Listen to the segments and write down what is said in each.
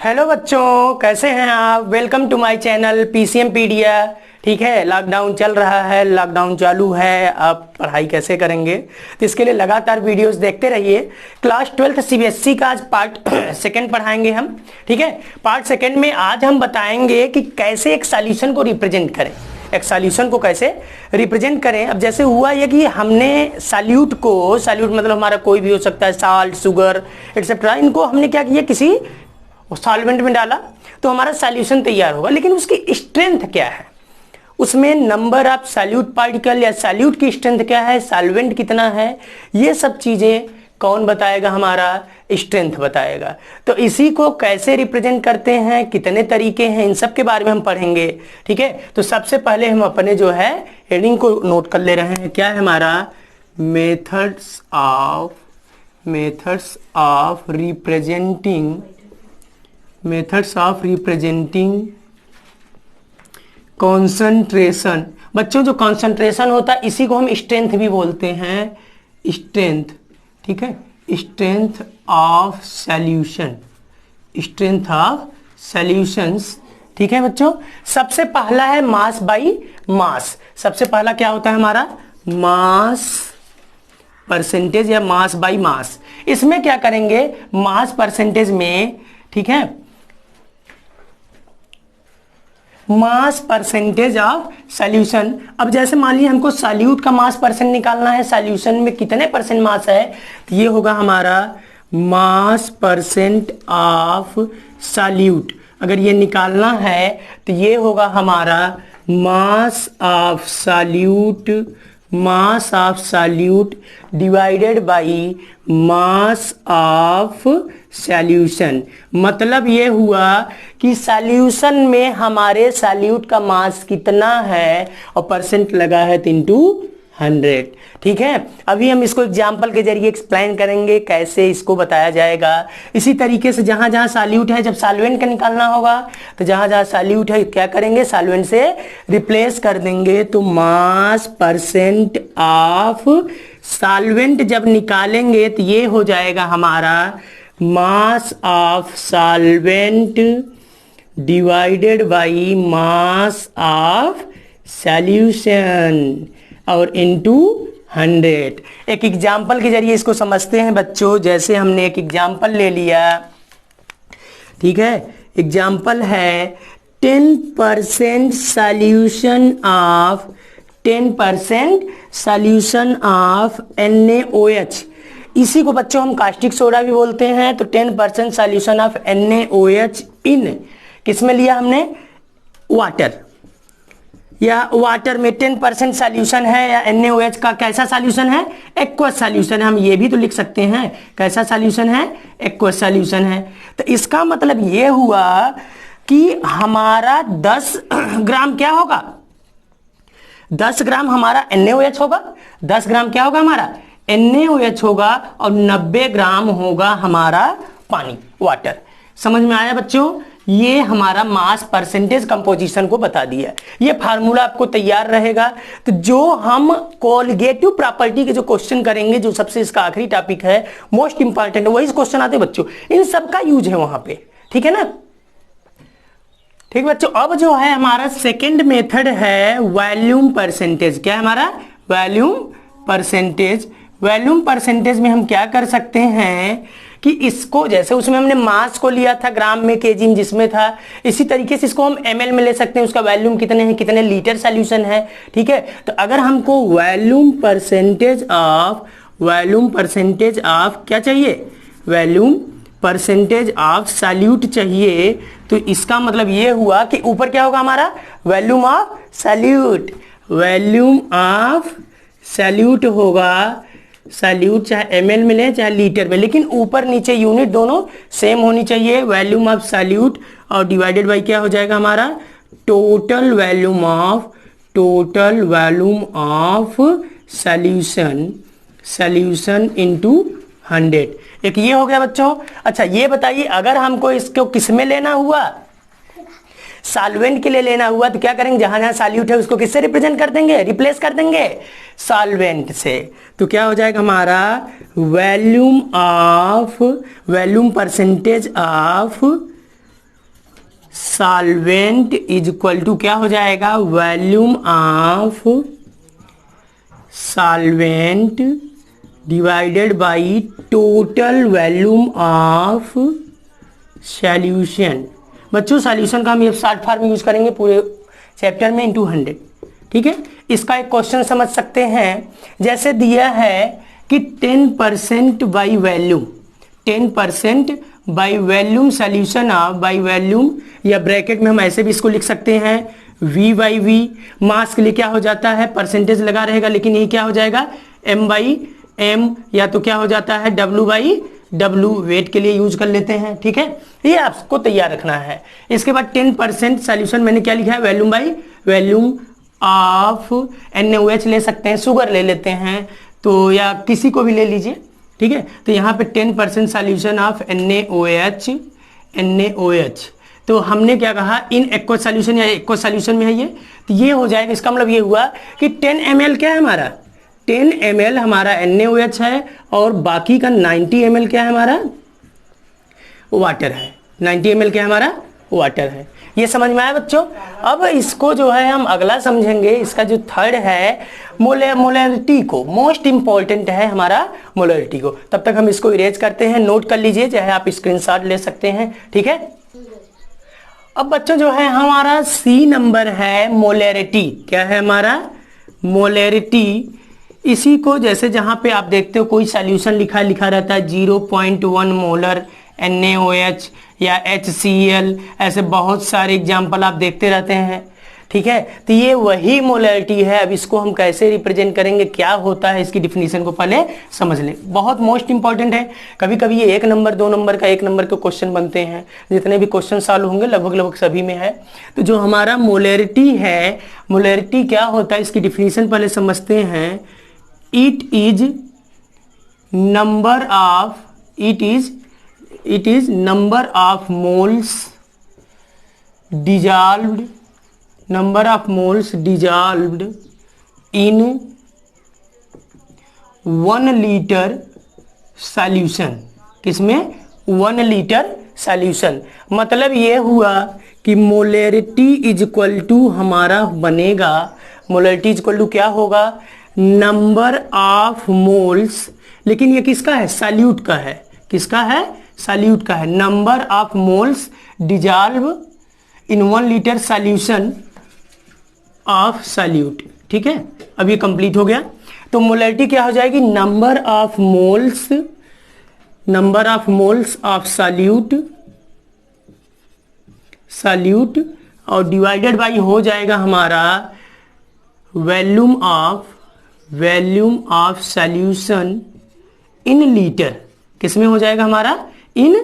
Hello बच्चों, कैसे हैं आप। Welcome to my channel PCM pedia. ठीक है, लॉकडाउन चल रहा है, लॉकडाउन चालू है, आप पढ़ाई कैसे करेंगे, तो इसके लिए लगातार वीडियोस देखते रहिए। क्लास 12th सीबीएसई का आज पार्ट सेकंड पढ़ाएंगे हम। ठीक है, पार्ट सेकंड में आज हम बताएंगे कि कैसे एक सॉल्यूशन को रिप्रेजेंट करें, एक सॉल्यूशन को कैसे रिप्रेजेंट करें। अब जैसे हुआ ये कि हमने सॉल्यूट मतलब हमारा कोई भी हो सकता है, साल्ट, शुगर एक्सेट्रा, इनको हमने क्या किया, किसी सॉल्वेंट में डाला तो हमारा सॉल्यूशन तैयार होगा। लेकिन उसकी स्ट्रेंथ क्या है, उसमें नंबर ऑफ सॉल्यूट पार्टिकल या सॉल्यूट की स्ट्रेंथ क्या है, सॉल्वेंट कितना है, ये सब चीजें कौन बताएगा, हमारा स्ट्रेंथ बताएगा। तो इसी को कैसे रिप्रेजेंट करते हैं, कितने तरीके हैं, इन सब के बारे में हम पढ़ेंगे। ठीक है, तो सबसे पहले हम अपने जो है हेडिंग को नोट कर ले रहे हैं। क्या है हमारा, मेथड्स ऑफ रिप्रेजेंटिंग कॉन्सेंट्रेशन। बच्चों, जो कॉन्सेंट्रेशन होता है इसी को हम स्ट्रेंथ भी बोलते हैं, स्ट्रेंथ। ठीक है, स्ट्रेंथ ऑफ सॉल्यूशंस। ठीक है बच्चों, सबसे पहला है मास बाई मास। सबसे पहला क्या होता है हमारा, मास परसेंटेज या मास बाई मास। इसमें क्या करेंगे, मास परसेंटेज में, ठीक है, मास परसेंटेज ऑफ सॉल्यूशन। अब जैसे मान लीजिए हमको सॉल्यूट का मास परसेंट निकालना है, सॉल्यूशन में कितने परसेंट मास है, तो ये होगा हमारा मास परसेंट ऑफ सॉल्यूट। अगर ये निकालना है तो ये होगा हमारा mass of solute divided by mass of solution. मतलब ये हुआ कि सॉल्यूशन में हमारे सॉल्यूट का मास कितना है और परसेंट लगा है 3/100। ठीक है, अभी हम इसको एग्जांपल के जरिए एक्सप्लेन करेंगे कैसे इसको बताया जाएगा। इसी तरीके से जहां जहां सॉल्यूट है, जब सॉल्वेंट का निकालना होगा तो जहां जहां सॉल्यूट है क्या करेंगे, सॉल्वेंट से रिप्लेस कर देंगे। तो मास परसेंट ऑफ सॉल्वेंट जब निकालेंगे तो ये हो जाएगा हमारा mass of solvent divided by mass of solution और इनटू 100। एक एग्जाम्पल के जरिए इसको समझते हैं बच्चों। जैसे हमने एक एग्जाम्पल ले लिया, ठीक है, एग्जाम्पल है 10% सॉल्यूशन ऑफ NaOH। इसी को बच्चों हम कास्टिक सोडा भी बोलते हैं। तो 10% सॉल्यूशन ऑफ NaOH इन किस में लिया हमने, वाटर, या वाटर में 10% सॉल्यूशन है, या NaOH का कैसा सॉल्यूशन है, एक्वस सॉल्यूशन है। हम ये भी तो लिख सकते हैं, कैसा सॉल्यूशन है, एक्वस सॉल्यूशन है। तो इसका मतलब ये हुआ कि हमारा 10 ग्राम क्या होगा, 10 ग्राम हमारा NaOH होगा, 10 ग्राम क्या होगा हमारा NaOH होगा, और 90 ग्राम होगा हमारा पानी, वाटर। समझ में आया बच्चों, ये हमारा मास परसेंटेज कंपोजिशन को बता दिया। ये फार्मूला आपको तैयार रहेगा। तो जो हम कोलिगेटिव प्रॉपर्टी के जो क्वेश्चन करेंगे, जो सबसे इसका आखिरी टॉपिक है, मोस्ट इंपॉर्टेंट, वही क्वेश्चन आते हैं बच्चों, इन सब का यूज है वहां पे। ठीक है ना, ठीक बच्चों। अब जो है हमारा सेकेंड मेथड है वॉल्यूम परसेंटेज। क्या है हमारा, वॉल्यूम परसेंटेज। वॉल्यूम परसेंटेज में हम क्या कर सकते हैं कि इसको, जैसे उसमें हमने मास को लिया था ग्राम में, केजी में जिसमें था, इसी तरीके से इसको हम ml में ले सकते हैं। उसका वॉल्यूम कितने हैं, कितने लीटर सॉल्यूशन है। ठीक है, तो अगर हमको वॉल्यूम परसेंटेज ऑफ क्या चाहिए, वॉल्यूम परसेंटेज ऑफ सॉल्यूट चाहिए, तो इसका मतलब ये हुआ कि ऊपर क्या होगा हमारा, वॉल्यूम ऑफ सॉल्यूट होगा। सॉल्यूट चाहे ml में ले चाहे लीटर में, लेकिन ऊपर नीचे यूनिट दोनों सेम होनी चाहिए। वॉल्यूम ऑफ सॉल्यूट और डिवाइडेड बाय क्या हो जाएगा हमारा, total volume of solution into 100। एक ये हो गया बच्चों। अच्छा ये बताइए, अगर हमको इसको किस में लेना हुआ, सॉल्वेंट के लिए लेना हुआ, तो क्या करेंगे, जहां जहां सॉल्यूट है उसको किससे रिप्रेजेंट कर देंगे, रिप्लेस कर देंगे सॉल्वेंट से। तो क्या हो जाएगा हमारा volume percentage of solvent is equal to क्या हो जाएगा, volume of solvent divided by total volume of solution. बच्चों सॉल्यूशन का हम ये शॉर्ट फॉर्म यूज करेंगे पूरे चैप्टर में इंटू 100, ठीक है। इसका एक क्वेश्चन समझ सकते हैं, जैसे दिया है कि 10% by volume, 10% by volume solution of, by volume या ब्रैकेट में हम ऐसे भी इसको लिख सकते हैं V बाई वी। मास के लिए क्या हो जाता है, परसेंटेज लगा रहेगा, लेकिन ये क्या हो जाएगा M बाई एम, या तो क्या हो जाता है W बाई W, वेट के लिए यूज कर लेते हैं, ठीक है। ये आपको तैयार रखना है। इसके बाद 10% सॉल्यूशन मैंने क्या लिखा है, volume by volume of NaOH ले सकते हैं, शुगर ले लेते हैं तो, या किसी को भी ले लीजिए, ठीक है। तो यहाँ पे 10% सॉल्यूशन ऑफ NaOH, तो हमने क्या कहा, इन एक्वस सॉल्यूशन या एक्वस सॉल्यूशन में है ये, तो ये हो जाएगा। इसका मतलब ये हुआ कि 10 ml क्या है हमारा, 10 ml हमारा NaOH है, और बाकी का 90 ml क्या है हमारा, वाटर है। 90 ml क्या है हमारा, वाटर है। ये समझ में आया बच्चों। अब इसको जो है हम अगला समझेंगे, इसका जो थर्ड है मोलरिटी को, मोस्ट इंपॉर्टेंट है हमारा मोलरिटी को। तब तक हम इसको इरेज करते हैं, नोट कर लीजिए, चाहे आप स्क्रीनशॉट ले सकते हैं, ठीक है। अब बच्चों जो है हमारा C नंबर है मोलरिटी, क्या है हमारा मोलरिटी। इसी को जैसे जहां पे आप देखते हो कोई सॉल्यूशन लिखा रहता है 0.1 मोलर NaOH या HCl, ऐसे बहुत सारे एग्जाम्पल आप देखते रहते हैं, ठीक है। तो ये वही मोलरिटी है। अब इसको हम कैसे रिप्रेजेंट करेंगे, क्या होता है, इसकी डिफिनीशन को पहले समझ लें, बहुत मोस्ट इंपॉर्टेंट है। कभी कभी ये 1 नंबर 2 नंबर का 1 नंबर के क्वेश्चन बनते हैं, जितने भी क्वेश्चन सॉल्व होंगे लगभग सभी में है। तो जो हमारा मोलरिटी है, मोलरिटी क्या होता है, इसकी डिफिनीशन पहले समझते हैं। It is number of, it is number of moles dissolved, number of moles dissolved in 1 litre solution. किसमें, 1 लीटर सॉल्यूशन। मतलब ये हुआ कि मोलरिटी इज इक्वल टू हमारा बनेगा, मोलरिटी इज इक्वल टू क्या होगा, नंबर ऑफ मोल्स, लेकिन ये किसका है, सॉल्यूट का है, किसका है, सॉल्यूट का है। Number of moles dissolve in 1 litre solution of solute, ठीक है। अब ये कंप्लीट हो गया। तो मोलरिटी क्या हो जाएगी, number of moles, number of moles of solute और डिवाइडेड बाई हो जाएगा हमारा volume of solution in litre. किसमें हो जाएगा हमारा, इन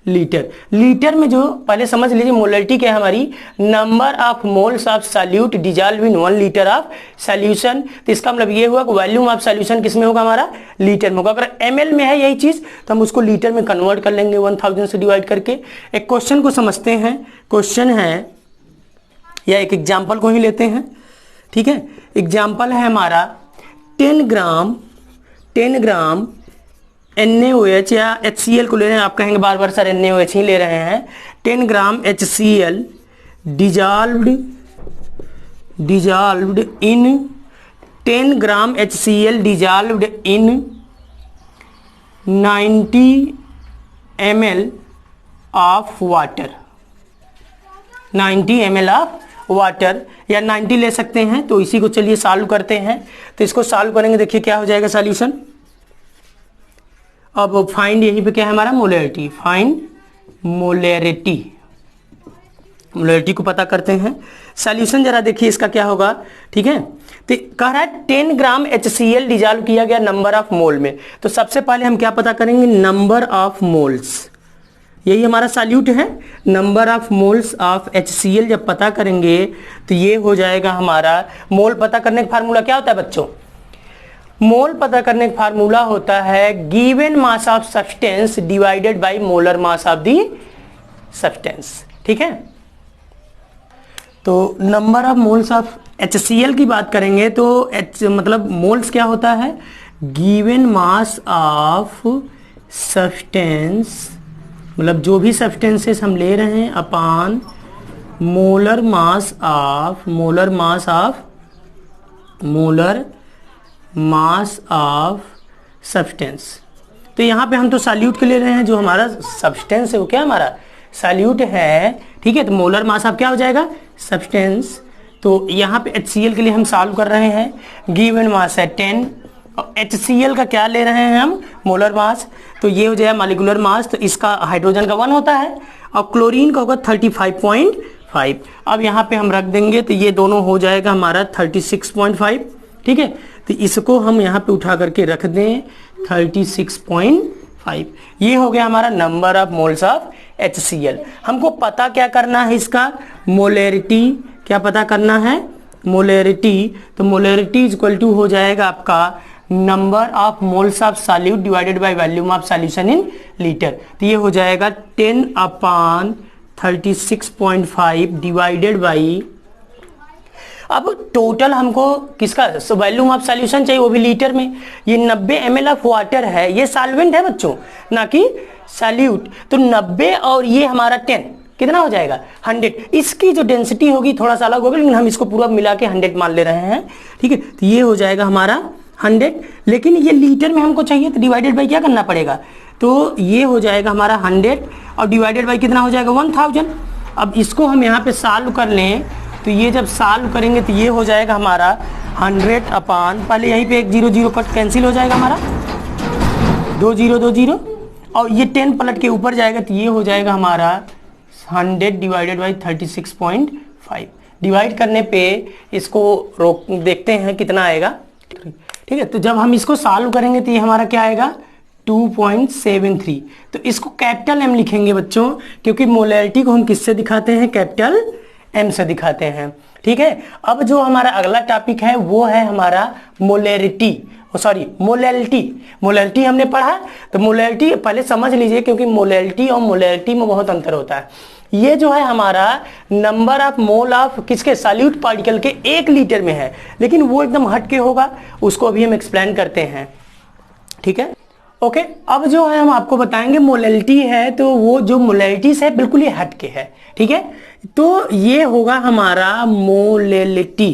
लीटर। लीटर में जो पहले समझ लीजिए मोलरिटी क्या है हमारी, number of moles of solute dissolve in 1 litre of solution. तो इसका मतलब ये हुआ कि वॉल्यूम ऑफ सॉल्यूशन किसमें होगा हमारा, लीटर में होगा। अगर ml में है यही चीज तो हम उसको लीटर में कन्वर्ट कर लेंगे 1000 से डिवाइड करके। एक क्वेश्चन को समझते हैं, क्वेश्चन है या एक एग्जाम्पल को ही लेते हैं, ठीक है। एग्जाम्पल है हमारा 10 ग्राम NaOH या HCl को ले रहे हैं। आप कहेंगे बार बार सर NaOH ही ले रहे हैं। 10 ग्राम HCl dissolved in 10 gram HCl dissolved in 90 ml of water, 90 ml of water या 90 ले सकते हैं। तो इसी को चलिए सॉल्व करते हैं। तो इसको सॉल्व करेंगे, देखिए क्या हो जाएगा सॉल्यूशन। अब फाइंड यहीं पे क्या है हमारा, मोलरिटी, फाइंड मोलरिटी को पता करते हैं। सॉल्यूशन जरा देखिए इसका क्या होगा, ठीक है। तो कह रहा है 10 ग्राम HCl डिजॉल्व किया गया नंबर ऑफ मोल में। तो सबसे पहले हम क्या पता करेंगे, नंबर ऑफ मोल्स, यही हमारा सॉल्यूट है। Number of moles of HCl जब पता करेंगे तो ये हो जाएगा हमारा, मोल पता करने का फार्मूला क्या होता है बच्चों, मोल पता करने का फार्मूला होता है given mass of substance divided by molar mass of the substance, ठीक है। तो number of moles of HCl की बात करेंगे तो मतलब मोल्स क्या होता है, गिवन मास ऑफ सब्सटेंस, मतलब जो भी सब्सटेंसेस हम ले रहे हैं upon molar mass of substance. तो यहाँ पे हम तो सॉल्यूट के ले रहे हैं, जो हमारा सब्सटेंस है वो क्या हमारा सॉल्यूट है, ठीक है। तो मोलर मास ऑफ क्या हो जाएगा सब्सटेंस। तो यहाँ पे HCl के लिए हम सॉल्व कर रहे हैं, गिवन मास है 10 और HCl का क्या ले रहे हैं हम मोलर मास, तो ये हो जाएगा मॉलिक्यूलर मास। तो इसका हाइड्रोजन का 1 होता है और क्लोरीन का होगा 35.5। अब यहाँ पे हम रख देंगे तो ये दोनों हो जाएगा हमारा 36.5, ठीक है। तो इसको हम यहाँ पे उठा करके रख दें 36.5। ये हो गया हमारा number of moles of HCl। हमको पता क्या करना है, इसका मोलैरिटी क्या पता करना है, मोलैरिटी। तो मोलैरिटी इज इक्वल टू हो जाएगा आपका number of moles of solute divided by volume of solution in litre. तो ये हो जाएगा 10/36.5 डिवाइडेड बाई, अब टोटल हमको किसका वॉल्यूम ऑफ सॉल्यूशन चाहिए, वो भी लीटर में। ये 90 ml ऑफ वाटर है, ये सॉल्वेंट है बच्चों ना कि सॉल्यूट। तो 90 और ये हमारा 10 कितना हो जाएगा 100। इसकी जो डेंसिटी होगी थोड़ा सा अलग होगा, लेकिन हम इसको पूरा मिला के 100 मान ले रहे हैं, ठीक है। तो ये हो जाएगा हमारा 100, लेकिन ये लीटर में हमको चाहिए तो डिवाइडेड बाई क्या करना पड़ेगा, तो ये हो जाएगा हमारा 100 और डिवाइडेड बाई कितना हो जाएगा 1000। अब इसको हम यहाँ पे सॉल्व कर लें, तो ये जब सॉल्व करेंगे तो ये हो जाएगा हमारा 100 अपान, पहले यहीं पे एक 0 0 कट कैंसिल हो जाएगा हमारा, 2 0 2 0 और ये 10 पलट के ऊपर जाएगा तो ये हो जाएगा हमारा 100 डिवाइडेड बाई 36.5। डिवाइड करने पे इसको रोक देखते हैं कितना आएगा, ठीक है। तो जब हम इसको सॉल्व करेंगे तो ये हमारा क्या आएगा 2.73। तो इसको कैपिटल M लिखेंगे बच्चों, क्योंकि मोलैरिटी को हम किससे दिखाते हैं, कैपिटल M से दिखाते हैं, ठीक है। अब जो हमारा अगला टॉपिक है वो है हमारा मोलैरिटी, सॉरी मोलैलिटी। मोलैलिटी हमने पढ़ा, तो मोलैलिटी पहले समझ लीजिए, क्योंकि मोलैलिटी और मोलैरिटी में बहुत अंतर होता है। ये जो है हमारा नंबर ऑफ मोल ऑफ किसके सॉल्यूट पार्टिकल के 1 लीटर में है, लेकिन वो एकदम हट के होगा, उसको अभी हम एक्सप्लेन करते हैं, ठीक है। ओके, अब जो है हम आपको बताएंगे मोलैलिटी है, तो वो जो मोलैलिटीज है बिल्कुल ये हट के है, ठीक है। तो ये होगा हमारा मोलैलिटी,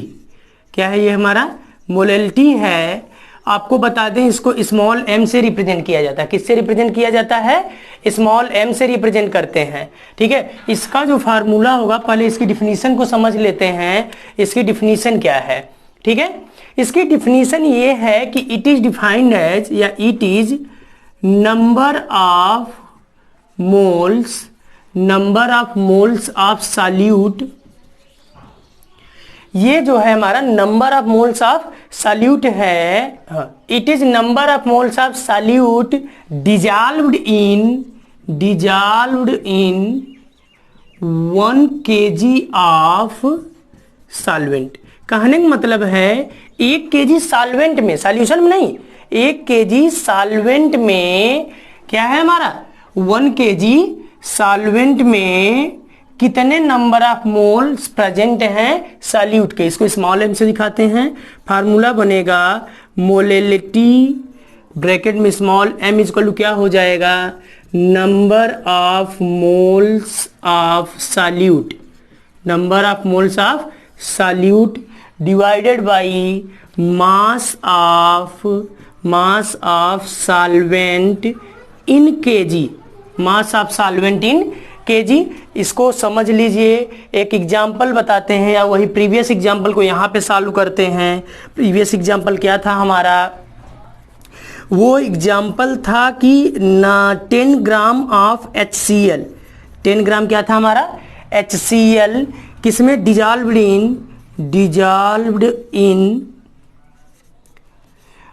क्या है ये हमारा मोलैलिटी है। आपको बता दें इसको स्मॉल m से रिप्रेजेंट किया जाता है, किससे रिप्रेजेंट किया जाता है, स्मॉल m से रिप्रेजेंट करते हैं, ठीक है। इसका जो फार्मूला होगा, पहले इसकी डिफिनीशन को समझ लेते हैं, इसकी डिफिनीशन क्या है, ठीक है। इसकी डिफिनीशन ये है कि इट इज डिफाइंड एज, या it is number of moles of solute. ये जो है हमारा number of moles of solute है, it is number of moles of solute dissolved in 1 kg of solvent. कहने का मतलब है 1 kg सॉल्वेंट में, सॉल्यूशन में नहीं, 1 kg सॉल्वेंट में क्या है हमारा 1 kg सॉल्वेंट में कितने नंबर ऑफ मोल्स प्रेजेंट हैं सॉल्यूट के। इसको स्मॉल m से दिखाते हैं। फार्मूला बनेगा मोलैलिटी ब्रैकेट में स्मॉल m इक्वल टू क्या हो जाएगा, number of moles of solute, number of moles of solute divided by mass of solvent in kg, mass of solvent in kg। इसको समझ लीजिए, एक एग्जाम्पल बताते हैं, या वही प्रीवियस एग्जाम्पल को यहाँ पे सॉल्व करते हैं। प्रीवियस एग्जाम्पल क्या था हमारा, वो एग्जाम्पल था कि 10 ग्राम ऑफ HCl, 10 ग्राम क्या था हमारा HCl, किसमें डिजॉल्व्ड इन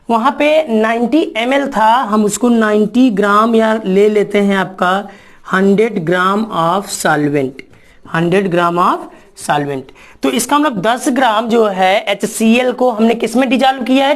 वहाँ पे 90 ml था, हम उसको 90 ग्राम या ले लेते हैं आपका 100 gram of solvent, 100 gram of solvent. तो इसका मतलब 10 ग्राम जो है HCl को हमने किसमें डिजॉल्व किया है,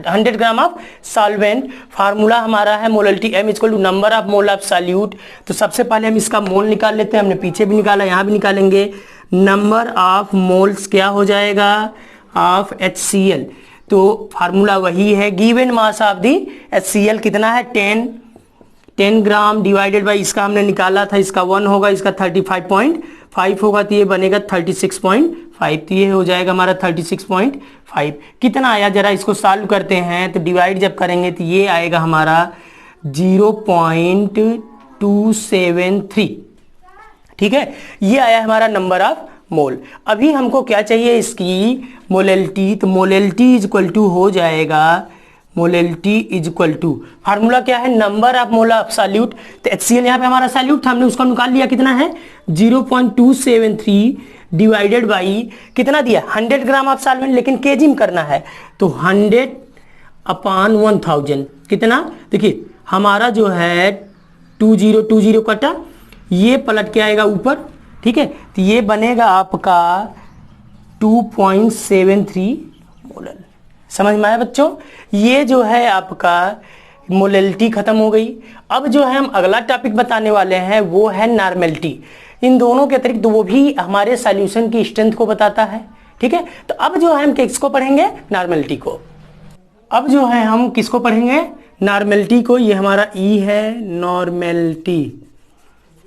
100 ग्राम ऑफ सॉल्वेंट। फार्मूला हमारा है molality M equal to number of mole of solute. तो सबसे पहले हम इसका मोल निकाल लेते हैं, हमने पीछे भी निकाला, यहाँ भी निकालेंगे। नंबर ऑफ मोल्स क्या हो जाएगा ऑफ HCl, तो फार्मूला वही है, given mass of the HCl कितना है 10 ग्राम डिवाइडेड बाई इसका हमने निकाला था, इसका 1 होगा, इसका 35.5 5 होगा तो ये बनेगा 36.5, तो ये हो जाएगा हमारा 36.5। कितना आया जरा इसको सॉल्व करते हैं, तो डिवाइड जब करेंगे तो ये आएगा हमारा 0.273। ठीक है, ये आया हमारा नंबर ऑफ मोल। अभी हमको क्या चाहिए इसकी मोलेलिटी, तो मोलेलिटी इज इक्वल टू हो जाएगा, molality is equal to formula क्या है, number of mole of solute. तो HCl यहाँ पे हमारा सॉल्यूट था, हमने उसका निकाल लिया, कितना है 0.273 डिवाइडेड बाई कितना दिया 100 ग्राम ऑफ सॉल्वेंट, लेकिन केजी में करना है तो 100/1000 कितना, देखिए हमारा जो है 2020 कटा, ये पलट के आएगा ऊपर। ठीक है, तो ये बनेगा आपका 2.73 मोलर। समझ में आया बच्चों, ये जो है आपका मोलेलिटी खत्म हो गई। अब जो है हम अगला टॉपिक बताने वाले हैं वो है नॉर्मेलिटी। इन दोनों के अतिरिक्त वो भी हमारे सॉल्यूशन की स्ट्रेंथ को बताता है। ठीक है, तो अब जो है हम किसको पढ़ेंगे, नॉर्मेलिटी को। अब जो है हम किसको पढ़ेंगे, नॉर्मेलिटी को। ये हमारा ई है नॉर्मेलिटी।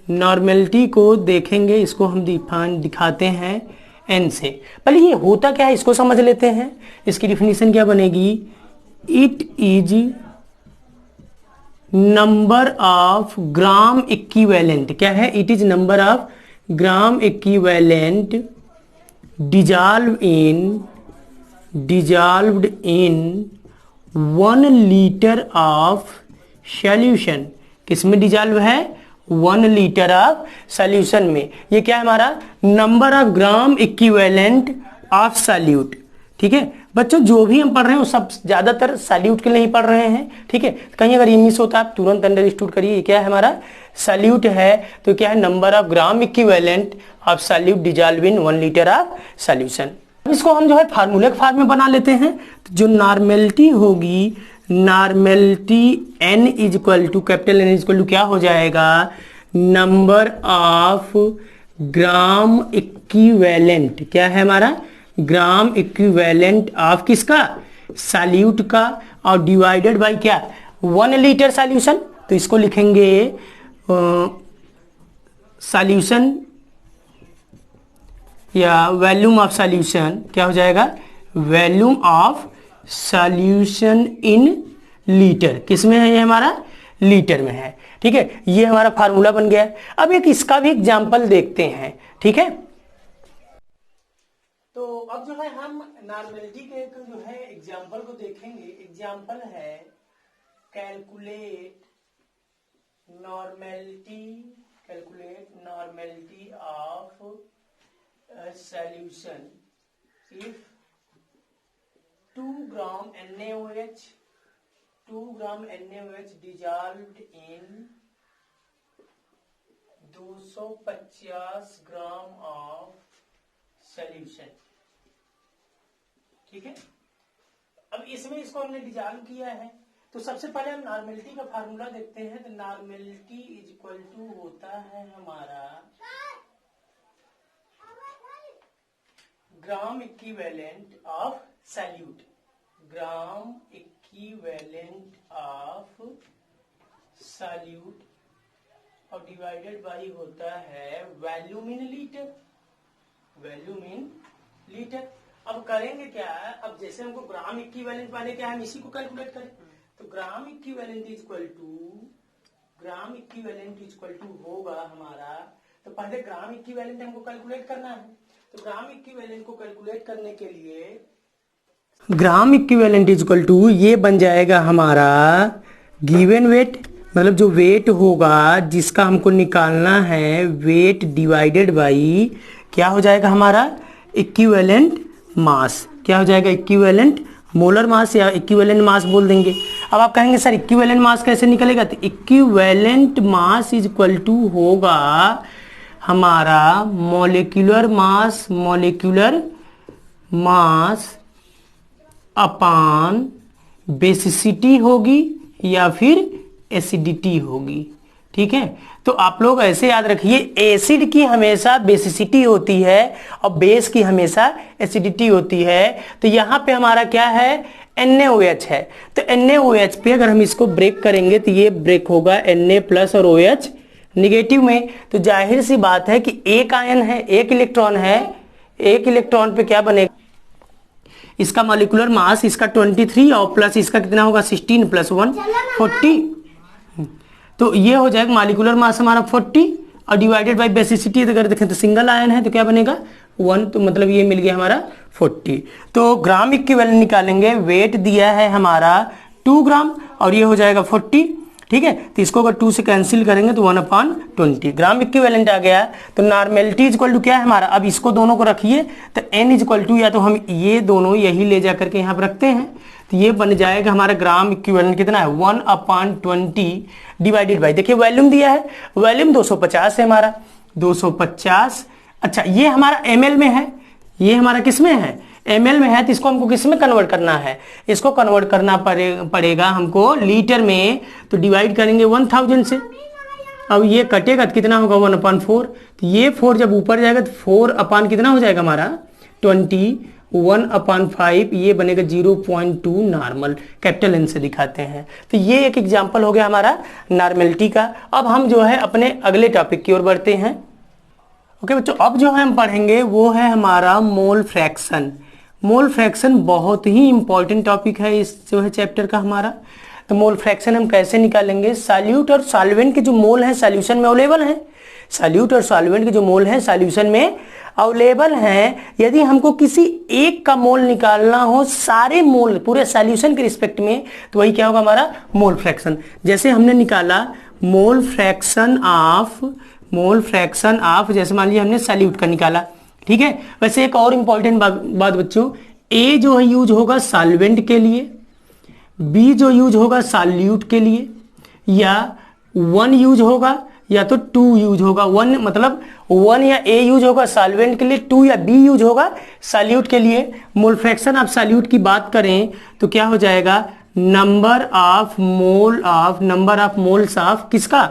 नॉर्मेलिटी को देखेंगे, इसको हम दिखाते हैं एन से। पहले ये होता क्या है इसको समझ लेते हैं। इसकी डिफिनीशन क्या बनेगी, it is number of gram equivalent, क्या है, it is number of gram equivalent dissolved in 1 litre of solution. किसमें डिजॉल्व है, 1 लीटर ऑफ सॉल्यूशन में। ये क्या है हमारा number of gram equivalent of solute. ठीक है बच्चों, जो भी हम पढ़ रहे हैं वो सब ज्यादातर सॉल्यूट के लिए ही पढ़ रहे हैं। ठीक है, कहीं अगर ये मिस होता है आप तुरंत अंडरस्टूड करिए, ये क्या है हमारा सॉल्यूट है, तो क्या है number of gram equivalent of solute dissolve in 1 litre of solution. अब इसको हम जो है फार्मूले के फॉर्म में बना लेते हैं। तो जो नॉर्मेलिटी होगी, normality n is equal to capital N is equal to क्या हो जाएगा, नंबर ऑफ ग्राम इक्विवेलेंट, क्या है हमारा ग्राम इक्विवेलेंट ऑफ किसका, सॉल्यूट का, और डिवाइडेड बाय क्या 1 लीटर सॉल्यूशन। तो इसको लिखेंगे सॉल्यूशन या वॉल्यूम ऑफ सॉल्यूशन, क्या हो जाएगा volume of solution in litre. किस में है ये हमारा, लीटर में है। ठीक है, ये हमारा फार्मूला बन गया। अब एक इसका भी एग्जांपल देखते हैं। ठीक है, तो अब जो है हम नॉर्मेलिटी के एक जो है एग्जांपल को देखेंगे। एग्जांपल है calculate normality of solution if 2 gram NaOH dissolved in 250 gram of solution. ठीक है, अब इसमें इसको हमने डिजॉल्व किया है, तो सबसे पहले हम नॉर्मेलिटी का फार्मूला देखते हैं। तो नॉर्मेलिटी इज इक्वल टू होता है हमारा gram equivalent of solute, gram equivalent of solute, और डिवाइडेड बाय होता है volume in litre, volume in litre. अब करेंगे क्या, अब जैसे हमको ग्राम इक्विवेलेंट वाले क्या है, हम इसी को कैलकुलेट करें। तो gram equivalent is equal to होगा हमारा, तो पहले ग्राम इक्विवेलेंट हमको कैलकुलेट करना है। तो ग्राम इक्विवेलेंट को कैलकुलेट करने के लिए gram equivalent is equal to ये बन जाएगा हमारा गिवन वेट, मतलब जो वेट होगा जिसका हमको निकालना है, वेट डिवाइडेड बाई क्या हो जाएगा हमारा इक्विवेलेंट मास। क्या हो जाएगा इक्विवेलेंट मोलर मास या इक्विवेलेंट मास बोल देंगे। अब आप कहेंगे सर इक्विवेलेंट मास कैसे निकलेगा, तो equivalent mass is equal to होगा हमारा मॉलिक्यूलर मास अपान बेसिसिटी होगी या फिर एसिडिटी होगी। ठीक है, तो आप लोग ऐसे याद रखिए, एसिड की हमेशा बेसिसिटी होती है और बेस की हमेशा एसिडिटी होती है। तो यहाँ पे हमारा क्या है NaOH है, तो NaOH पे अगर हम इसको ब्रेक करेंगे तो ये ब्रेक होगा Na+ और OH निगेटिव में, तो जाहिर सी बात है कि एक आयन है, एक इलेक्ट्रॉन है, एक इलेक्ट्रॉन पे क्या बनेगा, इसका मॉलिक्यूलर मास इसका 23 और प्लस इसका कितना होगा 16 प्लस 1 40, तो ये हो जाएगा मॉलिक्यूलर मास हमारा 40 और डिवाइडेड बाय बेसिसिटी अगर देखें तो सिंगल आयन है तो क्या बनेगा 1, तो मतलब ये मिल गया हमारा 40। तो ग्राम इक्विवेलेंट निकालेंगे, वेट दिया है हमारा 2 ग्राम और ये हो जाएगा 40, ठीक है। तो इसको अगर 2 से कैंसिल करेंगे तो 1/20 ग्राम इक्विवेलेंट आ गया। तो नॉर्मेलिटी इक्वल टू क्या है हमारा, अब इसको दोनों को रखिए तो n इक्वल टू, या तो हम ये दोनों यही ले जा करके यहाँ पर रखते हैं तो ये बन जाएगा हमारा ग्राम इक्विवेलेंट कितना है 1/20 डिवाइडेड बाई, देखिए वॉल्यूम दिया है, वॉल्यूम 250 है हमारा 250। अच्छा ये हमारा ml में है, ये हमारा किस में है ml में है, तो इसको हमको किस में कन्वर्ट करना है, इसको कन्वर्ट करना पड़ेगा हमको लीटर में, तो डिवाइड करेंगे 1000 से। अब ये कटेगा तो कितना होगा 1/4, तो ये 4 जब ऊपर जाएगा तो 4 अपान कितना हो जाएगा हमारा 20, 1/5 ये बनेगा 0.2 नॉर्मल, कैपिटल N से दिखाते हैं। तो ये एक एग्जांपल हो गया हमारा नॉर्मेलिटी का। अब हम जो है अपने अगले टॉपिक की ओर बढ़ते हैं। ओके बच्चों, अब जो है हम पढ़ेंगे वो है हमारा मोल फ्रैक्शन। मोल फ्रैक्शन बहुत ही इंपॉर्टेंट टॉपिक है इस जो है चैप्टर का हमारा। तो मोल फ्रैक्शन हम कैसे निकालेंगे, सॉल्यूट और सॉल्वेंट के जो मोल है सॉल्यूशन में अवेलेबल है, सॉल्यूट और सॉल्वेंट के जो मोल है सॉल्यूशन में अवेलेबल हैं। यदि हमको किसी एक का मोल निकालना हो सारे मोल पूरे सॉल्यूशन के रिस्पेक्ट में, तो वही क्या होगा हमारा मोल फ्रैक्शन। जैसे हमने निकाला मोल फ्रैक्शन ऑफ जैसे मान लीजिए हमने सॉल्यूट का निकाला, ठीक है। वैसे एक और इंपॉर्टेंट बात बच्चों, ए जो है यूज होगा सॉल्वेंट के लिए, बी जो यूज होगा सॉल्यूट के लिए, या 1 यूज होगा या तो 2 यूज होगा। 1 मतलब 1 या ए यूज होगा सॉल्वेंट के लिए, 2 या बी यूज होगा सॉल्यूट के लिए। मोल फ्रैक्शन ऑफ सॉल्यूट की बात करें तो क्या हो जाएगा, नंबर ऑफ मोल्स ऑफ किसका,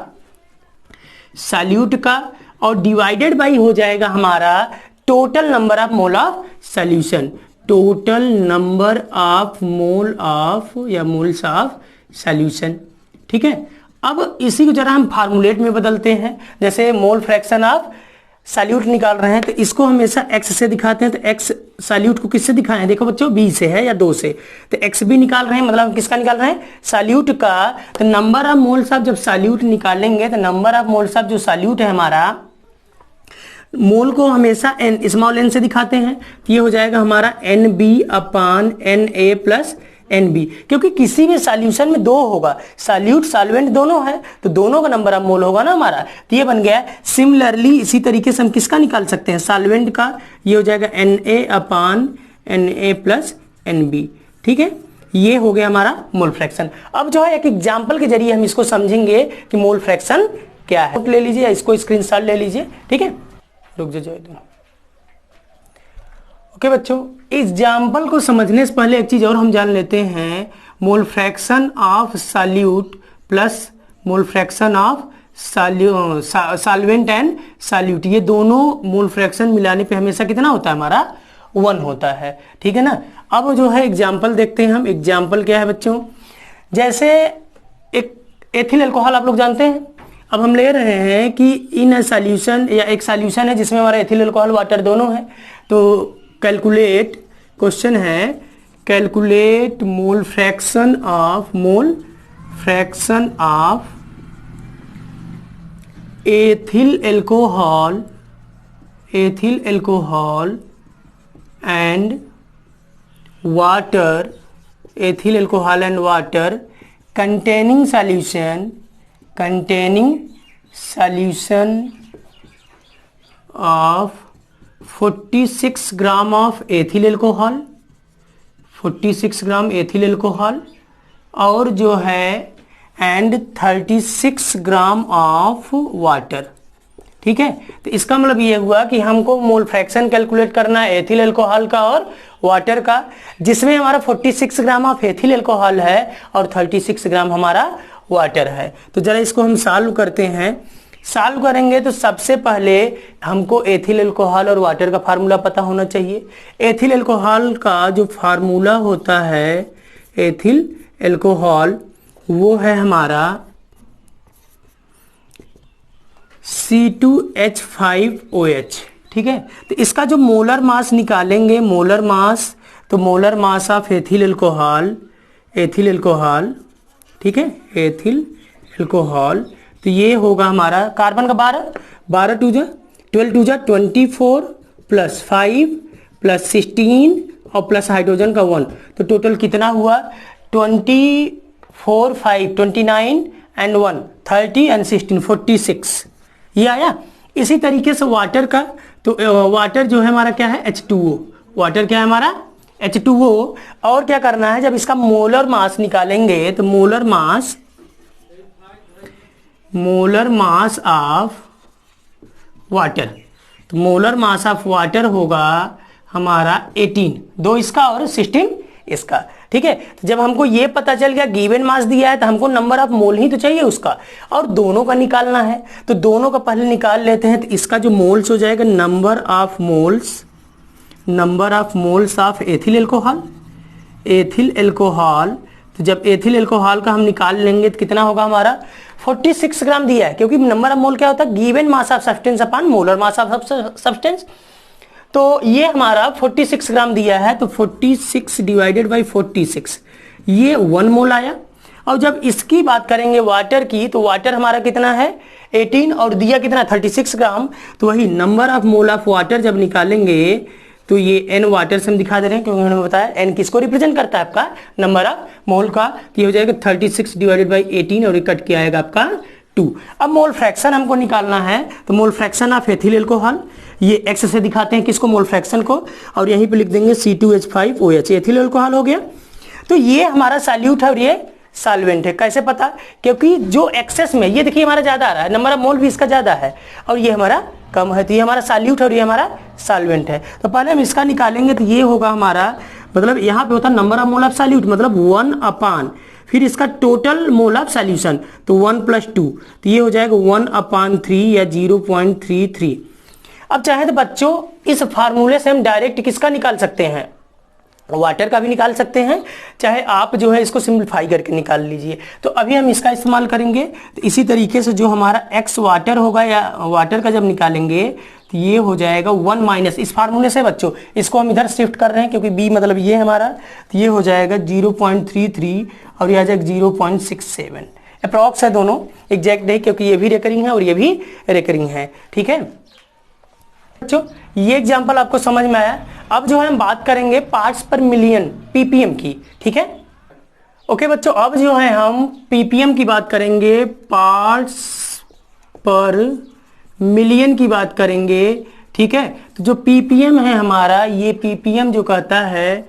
सॉल्यूट का, और डिवाइडेड बाई हो जाएगा हमारा total number of mole of solution, total number of mole of या मोल्स ऑफ सॉल्यूशन, ठीक है। अब इसी को जरा हम फार्मूलेट में बदलते हैं। जैसे मोल फ्रैक्शन ऑफ सॉल्यूट निकाल रहे हैं तो इसको हमेशा x से दिखाते हैं, तो x सॉल्यूट को किससे दिखाएं, देखो बच्चों b से है या 2 से, तो x भी निकाल रहे हैं, मतलब हम किसका निकाल रहे हैं सॉल्यूट का। तो नंबर ऑफ मोल्स ऑफ जब सॉल्यूट निकालेंगे तो नंबर ऑफ मोल्स ऑफ जो सॉल्यूट है हमारा, मोल को हमेशा n स्मॉल n से दिखाते हैं, तो ये हो जाएगा हमारा NB/NA प्लस NB, क्योंकि किसी भी सॉल्यूशन में 2 होगा, सॉल्यूट सॉल्वेंट दोनों है तो दोनों का नंबर ऑफ मोल होगा ना हमारा, तो ये बन गया। सिमिलरली इसी तरीके से हम किसका निकाल सकते हैं सॉल्वेंट का, ये हो जाएगा NA/NA प्लस NB, ठीक है। ये हो गया हमारा मोल फ्रैक्शन। अब जो है एक एग्जाम्पल के जरिए हम इसको समझेंगे कि मोल फ्रैक्शन क्या है। ले लीजिए, इसको स्क्रीनशॉट ले लीजिए, ठीक है। रुक जाइए। ओके बच्चों, एग्जाम्पल को समझने से पहले एक चीज और हम जान लेते हैं, mole fraction of solute plus mole fraction of solvent and solute, ये दोनों मोल फ्रैक्शन मिलाने पे हमेशा कितना होता है हमारा 1 होता है, ठीक है ना। अब जो है एग्जाम्पल देखते हैं हम। एग्जाम्पल क्या है बच्चों, जैसे एक एथिल अल्कोहल आप लोग जानते हैं। अब हम ले रहे हैं कि इन सॉल्यूशन या एक सॉल्यूशन है जिसमें हमारा एथिल अल्कोहल वाटर दोनों है, तो कैलकुलेट, क्वेश्चन है calculate mole fraction of ethyl alcohol and water, ethyl alcohol and water containing solution of 46 gram of ethyl alcohol, 46 gram ethyl alcohol, और जो है एंड 36 ग्राम ऑफ वाटर, ठीक है। तो इसका मतलब ये हुआ कि हमको मोल फ्रैक्शन कैलकुलेट करना है एथिल अल्कोहल का और वाटर का, जिसमें हमारा 46 ग्राम ऑफ एथिल अल्कोहल है और 36 ग्राम हमारा वाटर है। तो जरा इसको हम सॉल्व करते हैं। सॉल्व करेंगे तो सबसे पहले हमको एथिल अल्कोहल और वाटर का फार्मूला पता होना चाहिए। एथिल अल्कोहल का जो फार्मूला होता है, एथिल अल्कोहल वो है हमारा C2H5OH, ठीक है। तो इसका जो मोलर मास निकालेंगे, मोलर मास, तो molar mass of ethyl alcohol, ethyl alcohol, ठीक है, एथिल एल्कोहल, तो ये होगा हमारा कार्बन का 12, 12 टू जा 12 टू जा 24 प्लस 5 प्लस 16 और प्लस हाइड्रोजन का 1, तो टोटल कितना हुआ 24 5 29 एंड 1 30 एंड 16 46, ये आया। इसी तरीके से वाटर का, तो वाटर जो है हमारा क्या है H2O, वाटर क्या है हमारा H2O। और क्या करना है, जब इसका मोलर मास निकालेंगे तो मोलर मास ऑफ वाटर, तो मोलर मास ऑफ वाटर होगा हमारा 18, 2 इसका और 16 इसका, ठीक है। तो जब हमको ये पता चल गया गिवन मास दिया है तो हमको नंबर ऑफ मोल ही तो चाहिए उसका, और दोनों का निकालना है, तो दोनों का पहले निकाल लेते हैं। तो इसका जो मोल्स हो जाएगा number of moles of ethyl alcohol, ethyl alcohol. तो जब एथिल एल्कोहल का हम निकाल लेंगे तो कितना होगा हमारा 46 ग्राम दिया है, क्योंकि नंबर ऑफ मोल क्या होता है given mass of substance upon molar mass of substance. तो ये हमारा 46 ग्राम दिया है, तो 46 डिवाइडेड बाई 46, ये 1 मोल आया। और जब इसकी बात करेंगे वाटर की, तो वाटर हमारा कितना है 18 और दिया कितना 36 ग्राम, तो वही number of mole of water जब निकालेंगे तो ये n वाटर से हम दिखा दे रहे हैं, क्योंकि उन्होंने बताया n किसको रिप्रेजेंट करता है आपका नंबर ऑफ मोल का, तो ये हो जाएगा 36 डिवाइडेड बाई 18 और ये कट के आएगा आपका 2। अब मोल फ्रैक्शन हमको निकालना है, तो mole fraction of ethyl alcohol, ये x से दिखाते हैं किसको मोल फ्रैक्शन को, और यहीं पे लिख देंगे C2H5OH, एथिल एल्कोहल हो गया। तो ये हमारा सॉल्यूट है और ये सॉल्वेंट है। कैसे पता, क्योंकि जो एक्सेस में ये देखिए हमारा ज्यादा आ रहा है, नंबर ऑफ मोल भी इसका ज्यादा है और ये हमारा कम है, तो ये हमारा सॉल्यूट है और ये हमारा सॉल्वेंट है। तो पहले हम इसका निकालेंगे, तो ये होगा हमारा, मतलब यहाँ पे होता है number of mole of solute, मतलब 1 अपान फिर इसका टोटल मोल ऑफ सॉल्यूशन, तो 1 + 2, तो ये हो जाएगा 1/3 या 0.33। अब चाहे तो बच्चों इस फार्मूले से हम डायरेक्ट किसका निकाल सकते हैं, वाटर का भी निकाल सकते हैं, चाहे आप जो है इसको सिंप्लीफाई करके निकाल लीजिए। तो अभी हम इसका इस्तेमाल करेंगे। तो इसी तरीके से जो हमारा x वाटर होगा, या वाटर का जब निकालेंगे तो ये हो जाएगा 1 माइनस, इस फार्मूले से बच्चों इसको हम इधर शिफ्ट कर रहे हैं क्योंकि b मतलब ये हमारा, तो ये हो जाएगा 0.33 और ये आ जाएगा 0.67। अप्रॉक्स है, दोनों एग्जैक्ट नहीं, क्योंकि ये भी रेकरिंग है और ये भी रेकरिंग है, ठीक है बच्चों। ये एग्जांपल आपको समझ में आया। अब जो है हम बात करेंगे पार्ट्स पर मिलियन ppm की, ठीक है ओके बच्चों। अब जो है हम ppm की बात करेंगे, पार्ट्स पर मिलियन की बात करेंगे, ठीक है। तो जो ppm है हमारा, ये ppm जो कहता है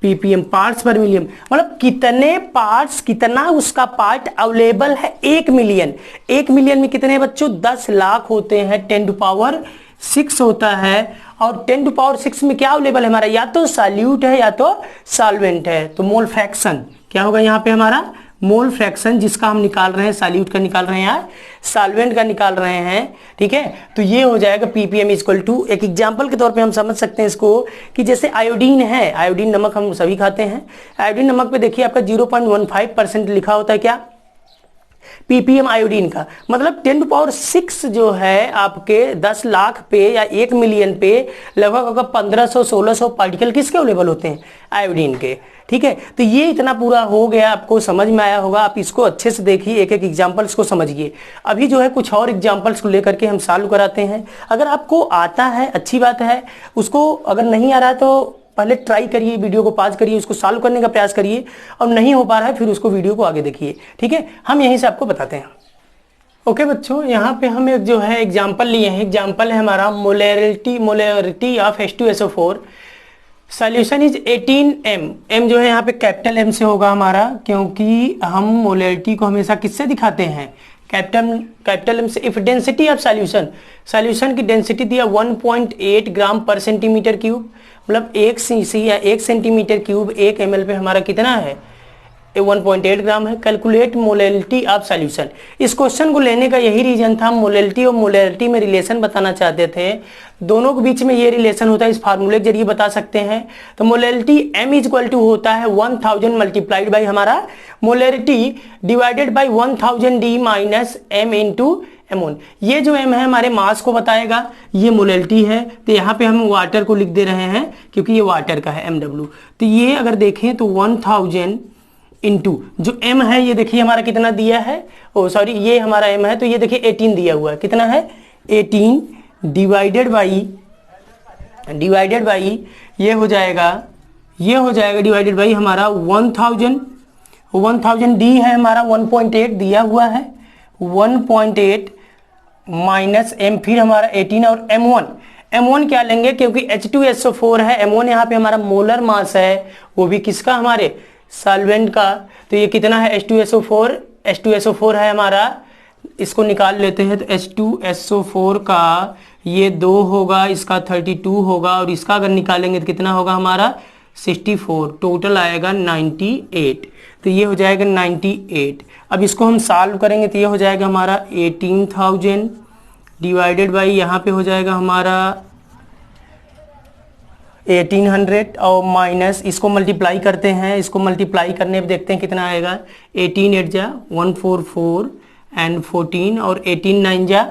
ppm पार्ट्स पर मिलियन, मतलब कितने पार्ट्स, कितना उसका पार्ट अवेलेबल है 1 मिलियन। 1 मिलियन में कितने बच्चों 10 लाख होते हैं, 10⁶ होता है, और 10⁶ में क्या अवेलेबल है हमारा, या तो सॉल्यूट है या तो सॉल्वेंट है। तो मोल फ्रैक्शन क्या होगा यहाँ पे हमारा, मोल फ्रैक्शन जिसका हम निकाल रहे हैं, सॉल्यूट का निकाल रहे हैं या सॉल्वेंट का निकाल रहे हैं, ठीक है। तो ये हो जाएगा ppm = एक एग्जांपल के तौर पे हम समझ सकते हैं इसको, कि जैसे आयोडीन है, आयोडीन नमक हम सभी खाते हैं, आयोडीन नमक पे देखिए आपका 0.15% लिखा होता है क्या, ppm आयोडीन का, मतलब 10⁶ जो है आपके 10 लाख पे या 1 मिलियन पे लगभग 1500-1600 पार्टिकल किसके अवेलेबल होते हैं, आयोडीन के, ठीक है। तो ये इतना पूरा हो गया, आपको समझ में आया होगा। आप इसको अच्छे से देखिए, एक एक एग्जांपल्स को समझिए। अभी जो है कुछ और एग्जांपल्स को लेकर के हम सॉल्व कराते हैं। अगर आपको आता है अच्छी बात है, उसको अगर नहीं आ रहा है तो पहले ट्राई करिए, वीडियो को पॉज करिए, उसको सॉल्व करने का प्रयास करिए, और नहीं हो पा रहा है फिर उसको वीडियो को आगे देखिए, ठीक है। हम यहीं से आपको बताते हैं। ओके बच्चों, यहाँ पे हम एक जो है एग्जांपल लिए हैं। एग्जांपल है हमारा molarity of H2SO4, solution is 18m। m जो है यहाँ पे कैपिटल M से होगा हमारा, क्योंकि हम मोलरिटी को हमेशा किससे दिखाते हैं, कैपिटल M से। इफ डेंसिटी ऑफ सॉल्यूशन की डेंसिटी दिया 1.8 ग्राम पर सेंटीमीटर क्यूब, मतलब 1 cc या 1 सेंटीमीटर क्यूब 1 ml पे हमारा कितना है 1.8 ग्राम है। Calculate molarity of solution. इस क्वेश्चन को लेने का यही रीजन था, मोलरिटी और मोलरिटी में रिलेशन बताना चाहते थे। दोनों के बीच में ये रिलेशन होता है, इस फार्मूले के जरिए बता सकते हैं। तो मोलरिटी m = होता है 1000 मल्टीप्लाइड बाई हमारा molarity divided by 1000d - m × एमोन। ये जो एम है हमारे मास को बताएगा, ये मोलैलिटी है, तो यहाँ पे हम वाटर को लिख दे रहे हैं क्योंकि ये वाटर का है MW। तो ये अगर देखें तो 1000 इंटू जो एम है, ये देखिए हमारा कितना दिया है, ओ सॉरी ये हमारा एम है, तो ये देखिए 18 दिया हुआ है। कितना है 18 डिवाइडेड बाई ये हो जाएगा डिवाइडेड बाई हमारा 1000 डी है हमारा 1.8 दिया हुआ है, 1.8 माइनस एम, फिर हमारा 18 और M1 क्या लेंगे क्योंकि H2SO4 है, M1 यहाँ पे हमारा मोलर मास है, वो भी किसका हमारे सॉल्वेंट का। तो ये कितना है H2SO4 है हमारा, इसको निकाल लेते हैं। तो H2SO4 का ये 2 होगा, इसका 32 होगा, और इसका अगर निकालेंगे तो कितना होगा हमारा 64, टोटल आएगा 98। तो ये हो जाएगा 98। अब इसको हम सॉल्व करेंगे तो ये हो जाएगा हमारा 18,000 डिवाइडेड बाई यहाँ पे हो जाएगा हमारा 1800 और माइनस इसको मल्टीप्लाई करते हैं, इसको मल्टीप्लाई करने पे देखते हैं कितना आएगा। 18 8 जा 144 एंड 14 और 18 9 जा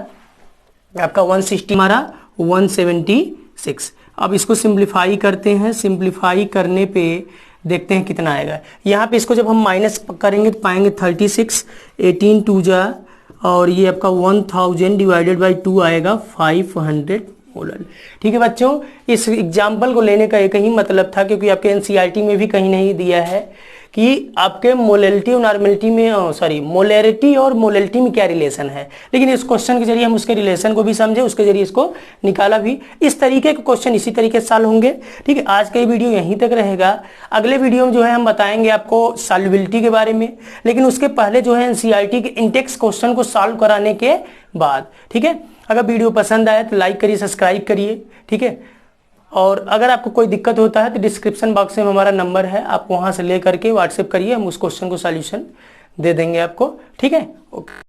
आपका 160, हमारा 176। अब इसको सिंप्लीफाई करते हैं, सिंप्लीफाई करने पे देखते हैं कितना आएगा। यहाँ पे इसको जब हम माइनस करेंगे तो पाएंगे 36, 18 2 जा और ये आपका 1000 डिवाइडेड बाई 2 आएगा 500 मोलर। ठीक है बच्चों, इस एग्जाम्पल को लेने का एक ही मतलब था क्योंकि आपके एनसीईआरटी में भी कहीं नहीं दिया है कि आपके मोलैलिटी और नॉर्मेलिटी में मोलैरिटी और मोलैलिटी में क्या रिलेशन है, लेकिन इस क्वेश्चन के जरिए हम उसके रिलेशन को भी समझे, उसके जरिए इसको निकाला भी। इस तरीके के क्वेश्चन इसी तरीके से सॉल्व होंगे। ठीक है, आज का ये वीडियो यहीं तक रहेगा। अगले वीडियो में जो है हम बताएंगे आपको सॉल्युबिलिटी के बारे में, लेकिन उसके पहले जो है एनसीईआरटी के इंटेक्स क्वेश्चन को सॉल्व कराने के बाद। ठीक है, अगर वीडियो पसंद आए तो लाइक करिए, सब्सक्राइब करिए। ठीक है, और अगर आपको कोई दिक्कत होता है तो डिस्क्रिप्शन बॉक्स में हमारा नंबर है, आप वहां से ले करके व्हाट्सएप करिए, हम उस क्वेश्चन को सॉल्यूशन दे देंगे आपको। ठीक है, ओके।